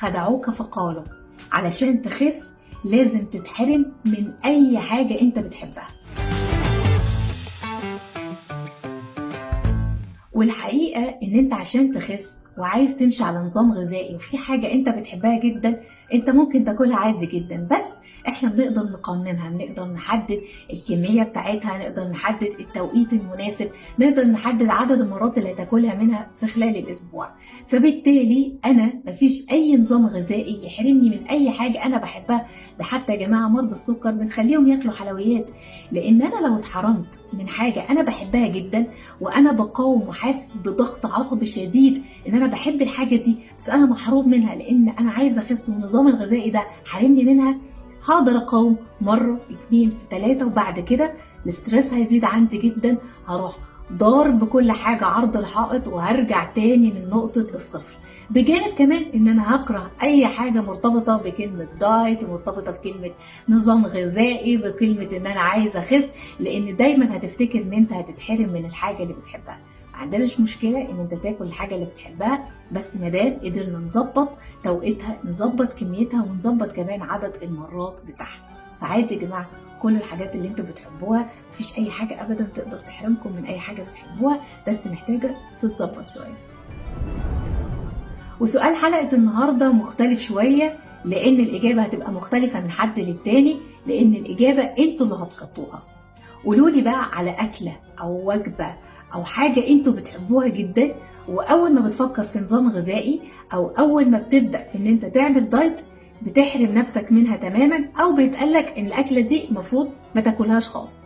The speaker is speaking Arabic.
خدعوك فقالوا علشان تخس لازم تتحرم من أي حاجة أنت بتحبها. والحقيقة ان انت عشان تخس وعايز تمشي على نظام غذائي وفي حاجة انت بتحبها جدا، انت ممكن تاكلها عادي جدا، بس احنا بنقدر نقننها، بنقدر نحدد الكمية بتاعتها، نقدر نحدد التوقيت المناسب، نقدر نحدد عدد المرات اللي هتاكلها منها في خلال الاسبوع. فبالتالي انا مفيش اي نظام غذائي يحرمني من اي حاجة انا بحبها. ده حتى يا جماعة مرضى السكر بنخليهم ياكلوا حلويات، لان انا لو اتحرمت من حاجة انا بحبها جدا وانا بقاوم وحاسس بضغط عصبي شديد ان انا بحب الحاجة دي بس انا محروم منها لان انا عايزة اخس والنظام الغذائي ده حرمني منها، هقدر اقاوم مرة 2 في 3 وبعد كده الاسترس هيزيد عندي جدا، هروح ضارب بكل حاجة عرض الحائط وهرجع تاني من نقطة الصفر. بجانب كمان ان انا هكره اي حاجة مرتبطة بكلمة دايت، مرتبطة بكلمة نظام غذائي، بكلمة ان انا عايزة اخس، لان دايما هتفتكر ان انت هتتحرم من الحاجة اللي بتحبها. ما عندناش مشكلة ان انت تاكل الحاجة اللي بتحبها، بس مادام قدرنا نظبط توقيتها، نظبط كميتها، ونظبط كمان عدد المرات بتاعها. فعادي يا جماعة كل الحاجات اللي انتوا بتحبوها، مفيش اي حاجة ابدا تقدر تحرمكم من اي حاجة بتحبوها، بس محتاجة تتظبط شوية. وسؤال حلقة النهاردة مختلف شوية، لان الاجابة هتبقى مختلفة من حد للتاني، لان الاجابة انتوا اللي هتحطوها. قولولي بقى على اكلة او وجبة او حاجة انتوا بتحبوها جدا، واول ما بتفكر في نظام غذائي او اول ما بتبدأ في ان انت تعمل دايت بتحرم نفسك منها تماما، او بيتقالك ان الاكلة دي المفروض ما تاكلهاش خالص.